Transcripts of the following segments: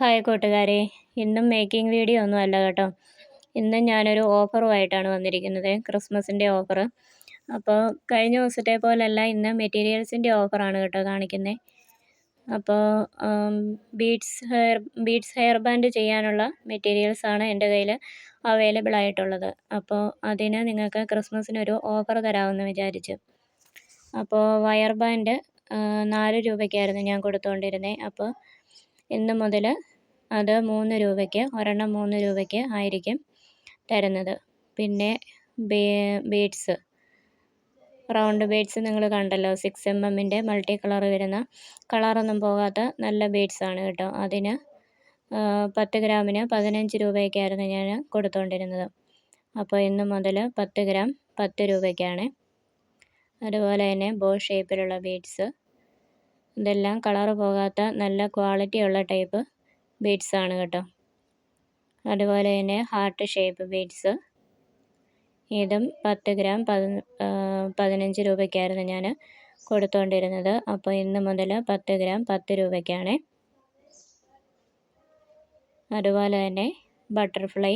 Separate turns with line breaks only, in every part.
Hi കൂട്ടുകാരെ, ഇന്നും making video ഒന്നും അല്ല കേട്ടോ. ഇന്ന് ഞാനൊരു ഓഫറുമായിട്ടാണ് വന്നിരിക്കുന്നത്, ക്രിസ്മസിൻ്റെ ഓഫർ. അപ്പോൾ കഴിഞ്ഞ ദിവസത്തെ പോലല്ല, ഇന്ന് മെറ്റീരിയൽസിൻ്റെ ഓഫറാണ് കേട്ടോ കാണിക്കുന്നത്. അപ്പോൾ ബീഡ്സ് ഹെയർ ബാൻഡ് ചെയ്യാനുള്ള മെറ്റീരിയൽസാണ് എൻ്റെ കയ്യിൽ അവൈലബിൾ ആയിട്ടുള്ളത്. അപ്പോൾ അതിന് നിങ്ങൾക്ക് ക്രിസ്മസിനൊരു ഓഫർ തരാമെന്ന് വിചാരിച്ചു. അപ്പോൾ വയർ ബാൻഡ് 4 രൂപയ്ക്കായിരുന്നു ഞാൻ കൊടുത്തുകൊണ്ടിരുന്നത്. അപ്പോൾ ഇന്ന് മുതൽ അത് 3 രൂപയ്ക്ക്, ഒരെണ്ണം 3 രൂപയ്ക്ക് ആയിരിക്കും തരുന്നത്. പിന്നെ ബീഡ്സ്, റൗണ്ട് ബീഡ്സ് നിങ്ങൾ കണ്ടല്ലോ, 6 mm മൾട്ടി കളർ വരുന്ന, കളറൊന്നും പോകാത്ത നല്ല ബീഡ്സാണ് കേട്ടോ. അതിന് 10 ഗ്രാമിന് 15 രൂപയ്ക്കായിരുന്നു ഞാൻ കൊടുത്തുകൊണ്ടിരുന്നത്. അപ്പോൾ ഇന്ന് മുതൽ 10 ഗ്രാം 10 രൂപയ്ക്കാണ്. അതുപോലെ തന്നെ ബോ ഷേപ്പിലുള്ള ബീഡ്സ്, ഇതെല്ലാം കളറ് പോകാത്ത നല്ല ക്വാളിറ്റിയുള്ള ടൈപ്പ് ബീഡ്സാണ് കേട്ടോ. അതുപോലെ തന്നെ ഹാർട്ട് ഷേപ്പ് ബീഡ്സ്, ഇതും 10 ഗ്രാം 15 രൂപയ്ക്കായിരുന്നു ഞാൻ കൊടുത്തുകൊണ്ടിരുന്നത്. അപ്പോൾ ഇന്ന് മുതൽ 10 ഗ്രാം 10 രൂപയ്ക്കാണ്. അതുപോലെ തന്നെ ബട്ടർഫ്ലൈ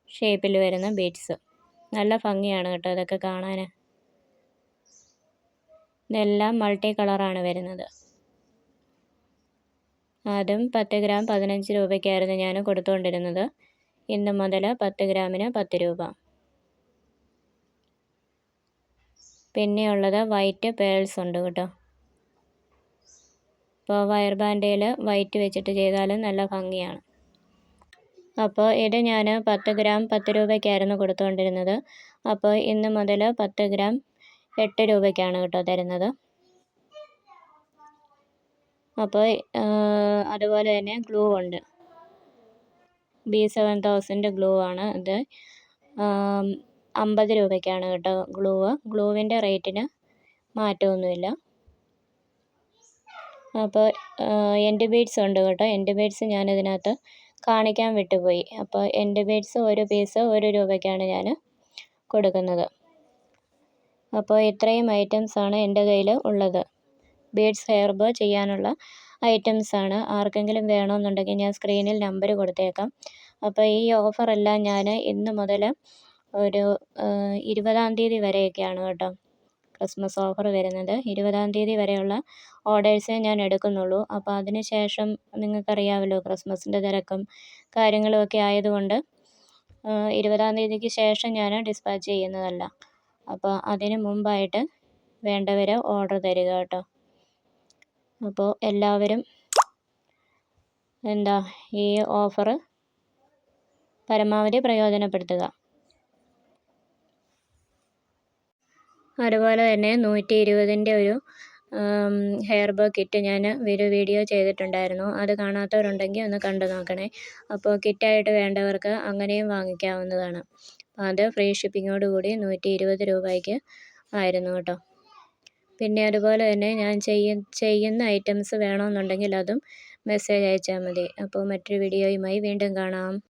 ഷേപ്പിൽ വരുന്ന ബീഡ്സ്, നല്ല ഭംഗിയാണ് കേട്ടോ ഇതൊക്കെ കാണാൻ. ഇതെല്ലാം മൾട്ടി കളറാണ് വരുന്നത്. അതും 10 ഗ്രാം 15 രൂപയ്ക്കായിരുന്നു ഞാൻ കൊടുത്തുകൊണ്ടിരുന്നത്. ഇന്ന് മുതൽ 10 ഗ്രാമിന് 10 രൂപ. പിന്നെയുള്ളത് വൈറ്റ് പേൾസ് ഉണ്ട് കേട്ടോ. ഇപ്പോൾ വയർ ബാൻഡിൽ വൈറ്റ് വെച്ചിട്ട് ചെയ്താലും നല്ല ഭംഗിയാണ്. അപ്പോൾ ഇത് ഞാൻ 10 ഗ്രാം 10 രൂപയ്ക്കായിരുന്നു കൊടുത്തുകൊണ്ടിരുന്നത്. അപ്പോൾ ഇന്ന് മുതൽ 10 ഗ്രാം 8 രൂപയ്ക്കാണ് കേട്ടോ തരുന്നത്. അപ്പോൾ അതുപോലെ തന്നെ ഗ്ലൂ ഉണ്ട്, B7000 ഗ്ലൂ ആണ് ഇത്. 50 രൂപയ്ക്കാണ് കേട്ടോ ഗ്ലൂവിൻ്റെ റേറ്റിന് മാറ്റമൊന്നുമില്ല. അപ്പോൾ എൻഡ് ബീഡ്സ് ഉണ്ട് കേട്ടോ. എൻഡ് ബീഡ്സ് ഞാനിതിനകത്ത് കാണിക്കാൻ വിട്ടുപോയി. അപ്പോൾ എൻഡ് ബീഡ്സ് ഒരു പീസ് 1 രൂപയ്ക്കാണ് ഞാൻ കൊടുക്കുന്നത്. അപ്പോൾ ഇത്രയും ഐറ്റംസാണ് എൻ്റെ കയ്യിൽ ഉള്ളത്. ബീഡ്സ് ഹെയർ ബോ ചെയ്യാനുള്ള ഐറ്റംസാണ്. ആർക്കെങ്കിലും വേണമെന്നുണ്ടെങ്കിൽ ഞാൻ സ്ക്രീനിൽ നമ്പർ കൊടുത്തേക്കാം. അപ്പോൾ ഈ ഓഫറെല്ലാം ഞാൻ ഇന്ന് മുതൽ ഒരു 20-ാം തീയതി വരെയൊക്കെയാണ് കേട്ടോ ക്രിസ്മസ് ഓഫർ വരുന്നത്. 20-ാം തീയതി വരെയുള്ള ഓർഡേഴ്സേ ഞാൻ എടുക്കുന്നുള്ളൂ. അപ്പോൾ അതിന് ശേഷം നിങ്ങൾക്കറിയാമല്ലോ, ക്രിസ്മസിൻ്റെ തിരക്കും കാര്യങ്ങളുമൊക്കെ ആയതുകൊണ്ട് 20-ാം തീയതിക്ക് ശേഷം ഞാൻ ഡിസ്പാച്ച് ചെയ്യുന്നതല്ല. അപ്പോൾ അതിന് മുമ്പായിട്ട് വേണ്ടവർ ഓർഡർ തരിക കേട്ടോ. അപ്പോൾ എല്ലാവരും ഈ ഓഫർ പരമാവധി പ്രയോജനപ്പെടുത്തുക. അതുപോലെ തന്നെ 120-ൻ്റെ ഒരു ഹെയർ ബോ കിറ്റ് ഞാൻ ഒരു വീഡിയോ ചെയ്തിട്ടുണ്ടായിരുന്നു. അത് കാണാത്തവരുണ്ടെങ്കിൽ ഒന്ന് കണ്ടു നോക്കണേ. അപ്പോൾ കിറ്റായിട്ട് വേണ്ടവർക്ക് അങ്ങനെയും വാങ്ങിക്കാവുന്നതാണ്. അത് ഫ്രീ ഷിപ്പിങ്ങോടുകൂടി 120 രൂപയ്ക്ക് ആയിരുന്നു കേട്ടോ. പിന്നെ അതുപോലെ തന്നെ ഞാൻ ചെയ്യുന്ന ഐറ്റംസ് വേണമെന്നുണ്ടെങ്കിൽ അതും മെസ്സേജ് അയച്ചാൽ മതി. അപ്പോൾ മറ്റൊരു വീഡിയോയുമായി വീണ്ടും കാണാം.